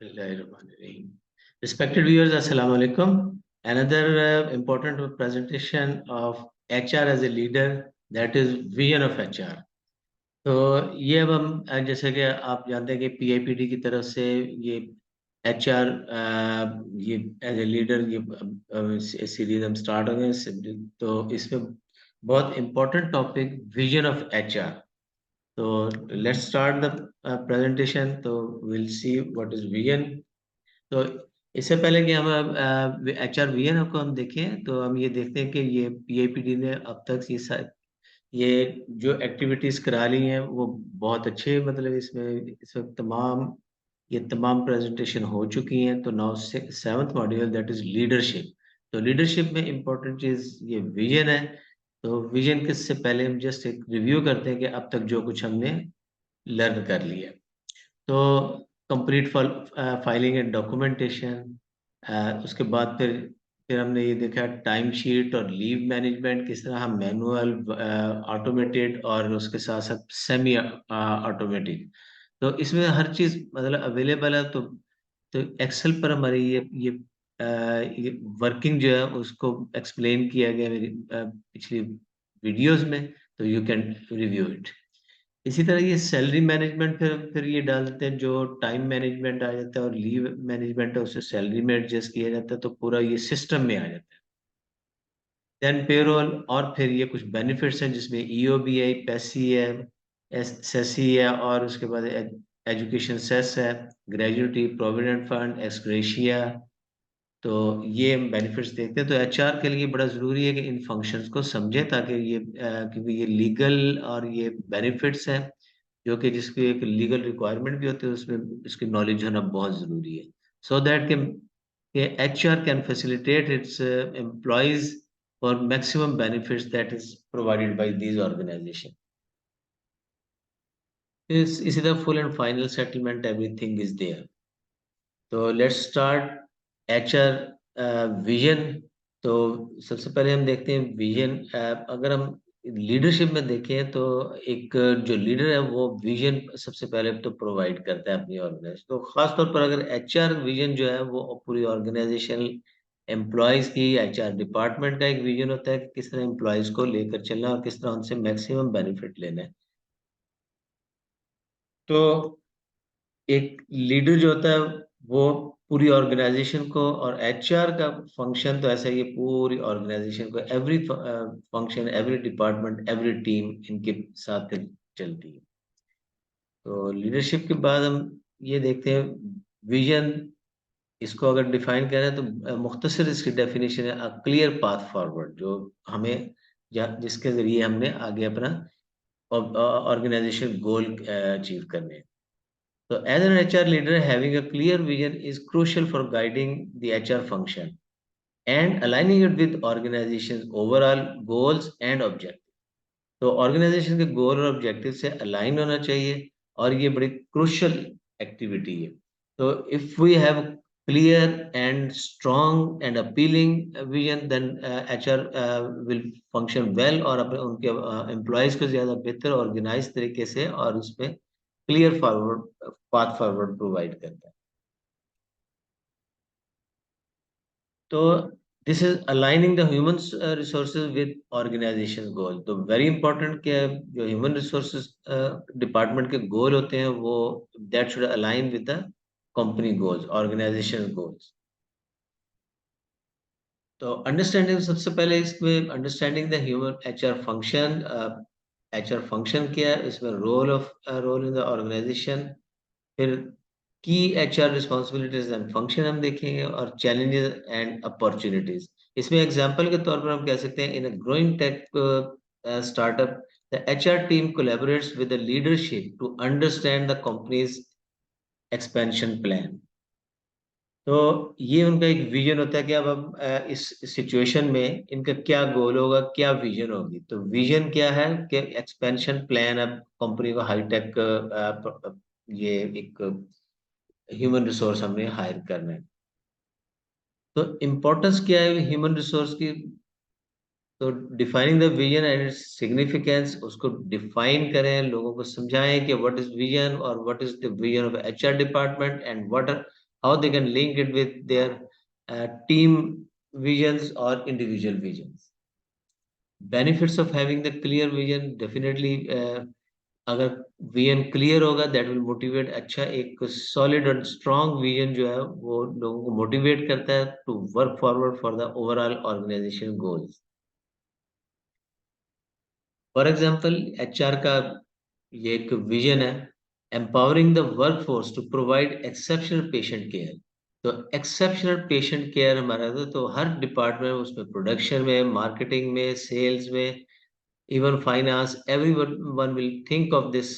Bismillahirrahmanirrahim. Respected viewers, Assalamu alaikum. Another important presentation of HR as a leader, that is vision of HR. तो ये अब हम जैसे कि आप जानते हैं कि पीआईपीडी की तरफ से ये एचआर ये एज ए लीडर ये सीरीज हम स्टार्ट हो गए। तो इसमें बहुत important topic vision of HR. तो लेट्स स्टार्ट द प्रेजेंटेशन। तो will see what is vision. तो इससे पहले कि हम एचआर विजन को हम देखें, तो हम ये देखते हैं कि ये पीआईपीडी ने अब तक ये जो एक्टिविटीज करा ली हैं वो बहुत अच्छे, मतलब इसमें इस वक्त ये तमाम प्रेजेंटेशन हो चुकी हैं। तो now seventh module, that is leadership. तो लीडरशिप में इम्पोर्टेंट चीज ये विजन है। तो विजन के से पहले हम जस्ट एक रिव्यू करते हैं कि अब तक जो कुछ हमने लर्न कर लिया। तो कंप्लीट फाइलिंग एंड डॉक्यूमेंटेशन। उसके बाद फिर हमने ये देखा टाइम शीट और लीव मैनेजमेंट, किस तरह हम मैनुअल, ऑटोमेटेड और उसके साथ साथ सेमी ऑटोमेटिक। तो इसमें हर चीज मतलब अवेलेबल है। तो एक्सेल पर हमारी ये वर्किंग जो है उसको एक्सप्लेन किया गया मेरी पिछली वीडियोस में। तो यू कैन रिव्यू इट। इसी तरह ये सैलरी मैनेजमेंट फिर ये डाल देते हैं, जो टाइम मैनेजमेंट आ जाता है और लीव मैनेजमेंट है उसे सैलरी में एडजस्ट किया जाता है, तो पूरा ये सिस्टम में आ जाता है। देन पेरोल, और फिर ये कुछ बेनिफिट्स हैं जिसमें ईओबी है, पैसी है, सेसी है, और उसके बाद एजुकेशन सेस है, ग्रेजुटी, प्रोविडेंट फंड, एक्सग्रेशिया। तो ये बेनिफिट्स देखते हैं। तो एचआर के लिए बड़ा जरूरी है कि इन फंक्शंस को समझे, ताकि क्योंकि ये लीगल और ये बेनिफिट्स हैं जो कि जिसकी एक लीगल रिक्वायरमेंट भी होती है, उसमें इसकी नॉलेज होना बहुत जरूरी है। सो दैट के HR can facilitate its employees for maximum benefits that is provided by these organization. इसी तरह full and final settlement, everything is there. तो लेट्स स्टार्ट एचआर विजन। तो सबसे पहले हम देखते हैं विजन। अगर हम लीडरशिप में देखें तो एक जो लीडर है वो विजन सबसे पहले तो प्रोवाइड करता है अपनी ऑर्गेनाइजेशन। तो खास तौर पर अगर एचआर विजन जो है वो पूरी ऑर्गेनाइजेशन एम्प्लॉयज की, एचआर डिपार्टमेंट का एक विजन होता है कि किस तरह एम्प्लॉयज को लेकर चलना है और किस तरह उनसे मैक्सिमम बेनिफिट लेना है। तो एक लीडर जो होता है वो पूरी ऑर्गेनाइजेशन को, और एचआर का फंक्शन तो ऐसा ही है, पूरी ऑर्गेनाइजेशन को, every function, every department, every team इनके साथ चलती है। तो लीडरशिप के बाद हम ये देखते हैं विजन। इसको अगर डिफाइन करें तो मुख्तसर इसकी डेफिनेशन है अ क्लियर पाथ फॉरवर्ड, जो हमें जिसके जरिए हमने आगे अपना ऑर्गेनाइजेशन गोल अचीव करने हैं। So as an HR leader, having a clear vision is crucial for guiding the HR function and aligning it with organization's overall goals and objectives. तो ऑर्गेनाइजेशन के गोल और ऑब्जेक्टिव से अलाइन होना चाहिए, और ये बड़ी क्रूशियल एक्टिविटी है। तो if we have clear and strong and appealing vision, then HR will function well, और अपने उनके एम्प्लॉयज को ज्यादा बेहतर ऑर्गेनाइज तरीके से और उसमें clear forward path forward provide करता है। तो this is aligning the human resources with organisation goal. तो वेरी इंपॉर्टेंट क्या है, जो ह्यूमन रिसोर्सेज डिपार्टमेंट के गोल होते हैं वो that should align with the company goals, organization goals. तो अंडरस्टैंडिंग, सबसे पहले इसमें understanding the human HR function. HR function क्या है, इसमें रोल इन द ऑर्गेनाइजेशन। फिर की एचआर रिस्पॉन्सिबिलिटीज एंड फंक्शन हम देखेंगे, और चैलेंजेस एंड अपॉर्चुनिटीज। इसमें एग्जांपल के तौर पर हम कह सकते हैं in a growing tech startup, the HR team collaborates with the leadership to understand the company's expansion plan. तो ये उनका एक विजन होता है कि अब हम इस सिचुएशन में इनका क्या गोल होगा, क्या विजन होगी। तो विजन क्या है कि एक्सपेंशन प्लान, अब कंपनी को हाईटेक ये एक ह्यूमन रिसोर्स हमने हायर करना है। तो इम्पोर्टेंस क्या है ह्यूमन रिसोर्स की। तो defining the vision and its significance, उसको डिफाइन करें, लोगों को समझाएं कि व्हाट इज विजन और what is the vision of HR department and what how they can link it with their team visions or individual visions. Benefits of having the clear vision, definitely अगर vision clear होगा that will motivate. अच्छा, एक solid और strong vision जो है वो लोगों को मोटिवेट करता है to work forward for the overall organization goals. For example HR का ये एक विजन है, empowering the workforce to provide exceptional patient care. तो एक्सेप्शनल पेशेंट केयर हमारा तो हर डिपार्टमेंट, उसमें प्रोडक्शन में, मार्केटिंग में, सेल्स में, even finance, everyone will think of this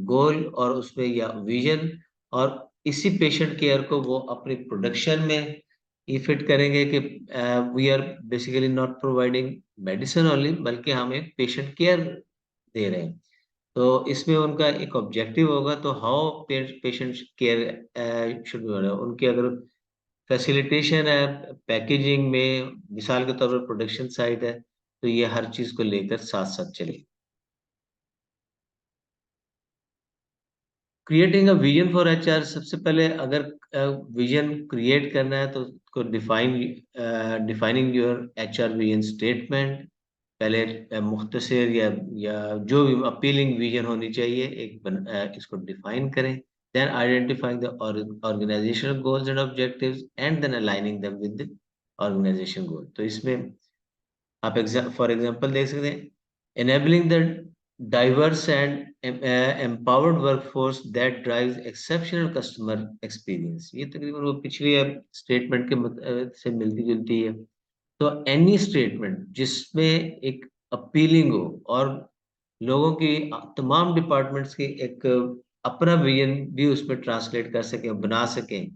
goal और उसमें या विजन, और इसी पेशेंट केयर को वो अपनी प्रोडक्शन में ये फिट करेंगे कि we are basically not providing medicine only, बल्कि हम एक पेशेंट केयर दे रहे हैं. तो इसमें उनका एक ऑब्जेक्टिव होगा, तो how patient care should be, उनकी अगर फैसिलिटेशन है पैकेजिंग में, मिसाल के तौर पर प्रोडक्शन साइड है, तो ये हर चीज को लेकर साथ साथ चले. Creating a vision for HR, सबसे पहले अगर विजन क्रिएट करना है तो उसको defining your HR vision statement. पहले मुख्तसर या जो भी अपीलिंग विजन होनी चाहिए इसको डिफाइन करें. Then identifying the organisational goals and objectives and then aligning them with the organisation goal. तो इसमें आप फॉर एग्जांपल देख सकते हैं, enabling the diverse and empowered workforce that drives exceptional customer experience. ये तकरीबन वो पिछली स्टेटमेंट के से मिलती जुलती है. तो एनी स्टेटमेंट जिसमें एक अपीलिंग हो और लोगों की, तमाम डिपार्टमेंट्स की एक अपना विजन भी उसमें ट्रांसलेट कर सकें, बना सकें,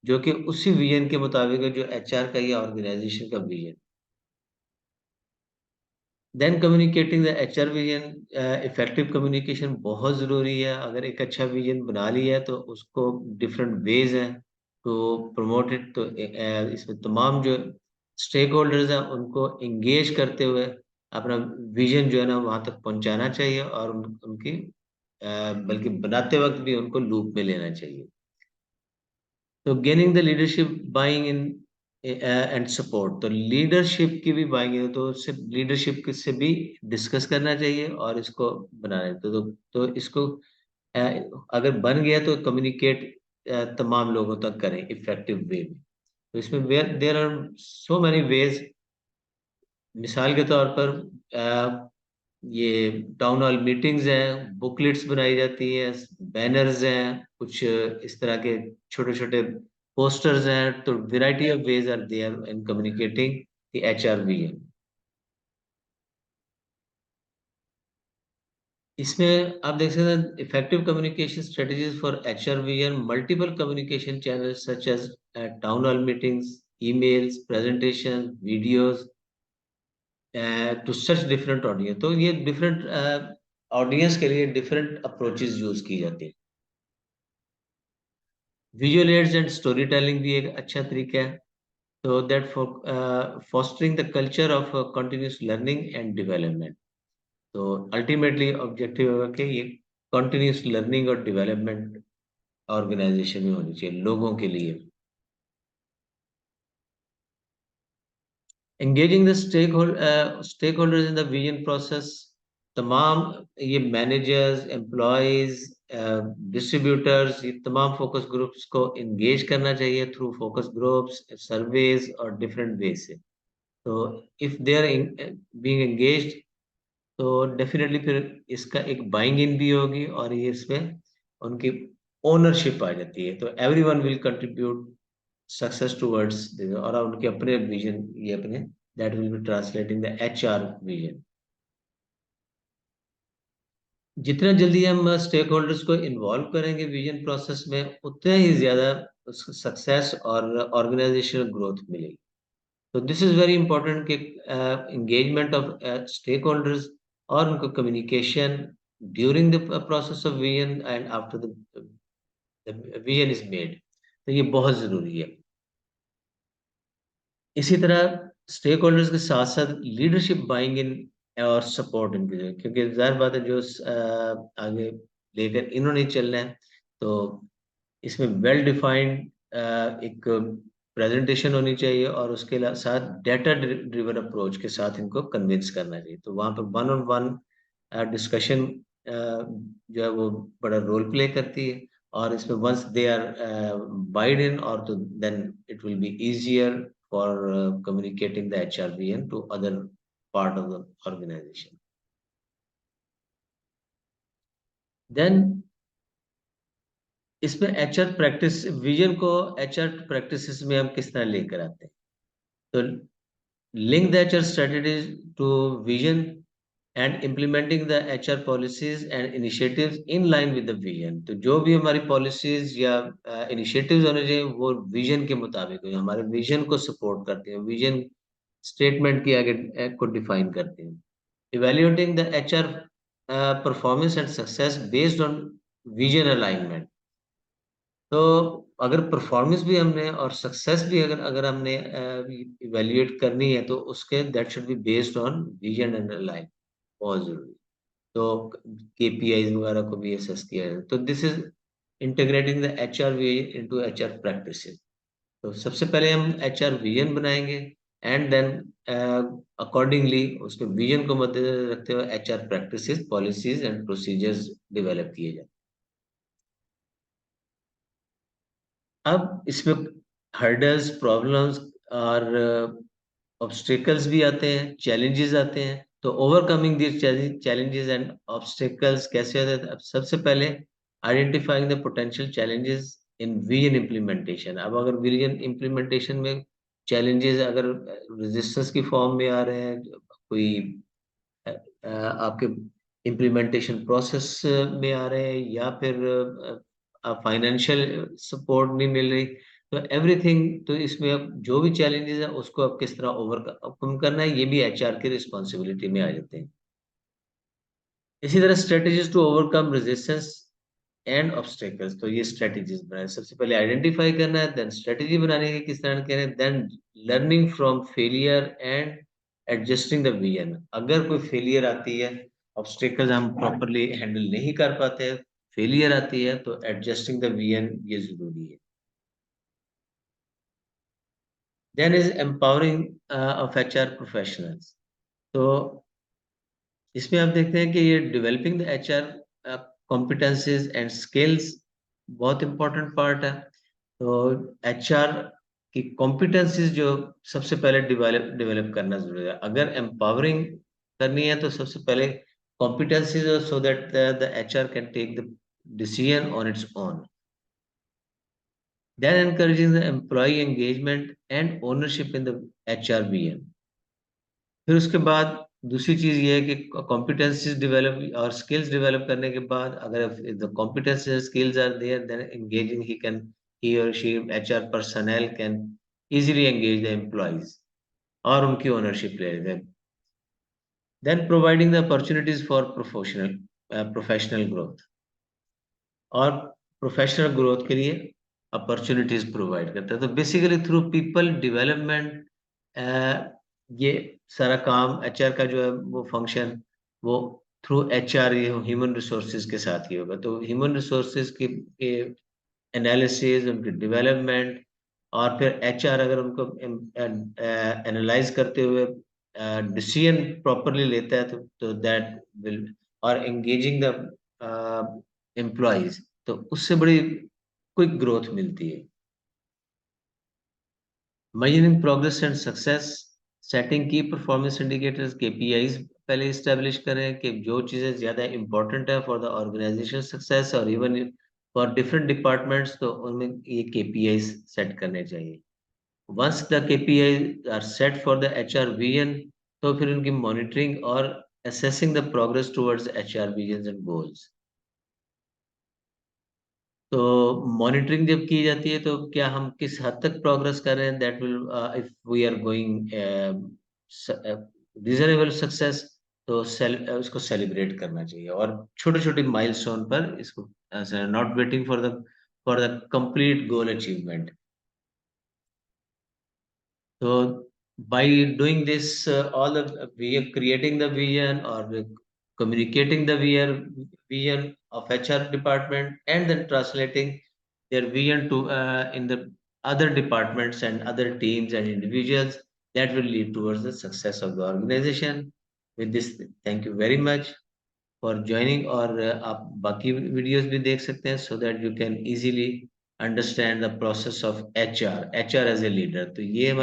जो कि उसी विजन के मुताबिक है जो एचआर का या ऑर्गेनाइजेशन का vision. Then communicating the HR vision, effective communication बहुत ज़रूरी है. अगर एक अच्छा विजन बना लिया है तो उसको डिफरेंट वेज हैं तो प्रमोट इट. तो इसमें तमाम जो स्टेक होल्डर्स हैं उनको एंगेज करते हुए अपना विजन जो है ना वहाँ तक पहुँचाना चाहिए, और उनकी बल्कि बनाते वक्त भी उनको लूप में लेना चाहिए. तो gaining the leadership buying in and support, तो लीडरशिप की भी बाइंग है, तो उससे लीडरशिप से भी डिस्कस करना चाहिए और इसको बनाना है. तो इसको अगर बन गया तो कम्युनिकेट तमाम लोगों तक करें इफेक्टिव वे में. तो इसमें there are so many ways. मिसाल के तौर पर ये टाउन हॉल मीटिंग्स हैं, बुकलेट्स बनाई जाती हैं, बैनर्स हैं, कुछ इस तरह के छोटे छोटे पोस्टर्स हैं. तो variety of ways are there in communicating the HR vision. इसमें आप देख सकते हैं effective communication strategies for HR vision, multiple communication channels such as town hall meetings, emails, presentation, videos to such different audience. तो ये different audience के लिए different approaches use की जाती है. Visual aids and story telling भी एक अच्छा तरीका है. तो that for fostering the culture of continuous learning and development. तो अल्टीमेटली ऑब्जेक्टिव होगा कि ये कंटिन्यूस लर्निंग और डेवलपमेंट ऑर्गेनाइजेशन में होनी चाहिए लोगों के लिए. Engaging the stakeholders in the vision process, तमाम ये मैनेजर्स, एम्प्लॉयज, डिस्ट्रीब्यूटर्स, ये तमाम फोकस ग्रुप्स को एंगेज करना चाहिए थ्रू फोकस ग्रुप्स, सर्वेज और डिफरेंट वे से. तो if they are being engaged तो डेफिनेटली फिर इसका एक बाइंग इन भी होगी और ये इसमें उनकी ओनरशिप आ जाती है. तो everyone will contribute success towards, और उनके अपने विजन, ये अपने that will be translating the HR vision. जितना जल्दी हम स्टेक होल्डर्स को इन्वॉल्व करेंगे विजन प्रोसेस में, उतना ही ज्यादा सक्सेस और ऑर्गेनाइजेशनल ग्रोथ मिलेगी. तो दिस इज वेरी इंपॉर्टेंट कि एंगेजमेंट ऑफ स्टेक होल्डर्स और उनको communication during the process of vision and after the vision is made. तो ये बहुत जरूरी है. इसी तरह स्टेक होल्डर्स के साथ साथ लीडरशिप बाइंग इन और सपोर्ट इनकी, क्योंकि जाहिर बात है जो आगे लेकर इन्होंने चलना है. तो इसमें वेल डिफाइंड एक प्रेजेंटेशन होनी चाहिए और उसके साथ डेटा ड्रिवन अप्रोच के साथ इनको कन्विंस करना चाहिए। तो वहाँ पर वन ऑन वन डिस्कशन जो है वो बड़ा रोल प्ले करती है, और इसमें once they are bide in, और तो then it will be easier for communicating the HRBN to other part of the organization. Then इसमें HR प्रैक्टिस विजन को HR प्रैक्टिसेस में हम किस तरह लेकर आते हैं। तो link the HR strategies to vision and implementing the HR policies and initiatives in line with the vision. तो जो भी हमारी पॉलिसीज या इनिशिएटिव्स होने चाहिए वो विजन के मुताबिक हो, हमारे विजन को सपोर्ट करते हैं, विजन स्टेटमेंट की आगे को डिफाइन करते हैं। Evaluating the HR performance and success based on vision alignment. तो अगर परफॉर्मेंस भी हमने और सक्सेस भी अगर अगर हमने इवेल्युएट करनी है, तो उसके that should be based on vision and align, बहुत जरूरी। तो KPIs वगैरह को भी असेस किया जाए। तो this is integrating the HRV into HR practices. तो सबसे पहले हम HR विजन बनाएंगे, एंड देन अकॉर्डिंगली उसके विजन को मद्देनजर रखते हुए HR practices, policies and procedures develop किए जाए। अब इसमें हर्डल्स, प्रॉब्लम्स और ऑब्स्टेकल्स भी आते हैं, चैलेंजेस आते हैं। तो overcoming this challenges and obstacles कैसे होते हैं? अब सबसे पहले identifying the potential challenges in vision implementation. अब अगर विजन इम्प्लीमेंटेशन में चैलेंजेस अगर रेजिस्टेंस की फॉर्म में आ रहे हैं, कोई आपके इम्प्लीमेंटेशन प्रोसेस में आ रहे हैं, या फिर फाइनेंशियल सपोर्ट नहीं मिल रही, तो एवरीथिंग, तो इसमें अब जो भी चैलेंजेस है उसको अब किस तरह ओवरकम करना है, ये भी HR की रिस्पॉन्सिबिलिटी में आ जाते हैं। इसी तरह strategies to overcome resistance and obstacles. तो ये स्ट्रेटेजीज बनाए, सबसे पहले आइडेंटिफाई करना है, देन स्ट्रेटेजी बनाने की किस तरह करें, then learning from failure and adjusting the vision. अगर कोई फेलियर आती है, ऑब्स्टेकल्स हम प्रॉपरली हैंडल नहीं कर पाते, फेलियर आती है, तो एडजस्टिंग द विजन ये जरूरी है। Then is empowering of HR professionals. तो इसमें आप देखते हैं कि ये developing the HR competencies and skills बहुत इंपॉर्टेंट पार्ट है। तो HR की कॉम्पिटेंसीज जो सबसे पहले डेवलप करना जरूरी है। अगर एम्पावरिंग करनी है तो सबसे पहले competencies, so that the HR can take the decision on its own. Then encouraging the employee engagement and ownership in the HRBN। फिर उसके बाद दूसरी चीज ये है कि कॉम्पिटेंसीज डेवलप और स्किल्स डेवलप करने के बाद, अगर the competencies skills are there, then engaging he और she HR personnel can easily engage the employees और उनकी ओनरशिप ले लेते हैं। Then providing the opportunities for professional growth, और प्रोफेशनल ग्रोथ के लिए अपॉर्चुनिटीज प्रोवाइड करता है। तो बेसिकली थ्रू पीपल डेवलपमेंट ये सारा काम HR का जो है वो फंक्शन, वो थ्रू HR, ये ह्यूमन रिसोर्सेज के साथ ही होगा। तो ह्यूमन रिसोर्सेज की एनालिसिस, उनकी डेवलपमेंट, और फिर HR अगर उनको एनालाइज करते हुए डिसीजन प्रॉपरली लेता है, तो दैट विल, और एंगेजिंग द एम्प्लॉइज, तो उससे बड़ी क्विक ग्रोथ मिलती है। Measuring progress and success, setting key performance indicators KPIs पहले establish करें कि जो चीजें ज्यादा important है for the organization success, और even for different departments, तो उनमें ये KPIs set करने चाहिए। Once the KPIs are set for the HR vision, तो फिर उनकी monitoring और assessing the progress towards HR visions and goals। तो मॉनिटरिंग जब की जाती है, तो क्या हम किस हद तक प्रोग्रेस कर रहे हैं, that will, if we are going reasonable success, तो उसको सेलिब्रेट करना चाहिए, और छोटे छोटे माइलस्टोन पर इसको, not waiting for the complete goal achievement. तो by doing this, all the we are creating the vision, or communicating the vision of HR department, and then translating their vision to in the other departments and other teams and individuals that will lead towards the success of the organization. With this, thank you very much for joining. और आप बाकी videos भी देख सकते हैं so that you can easily understand the process of HR as a leader. तो ये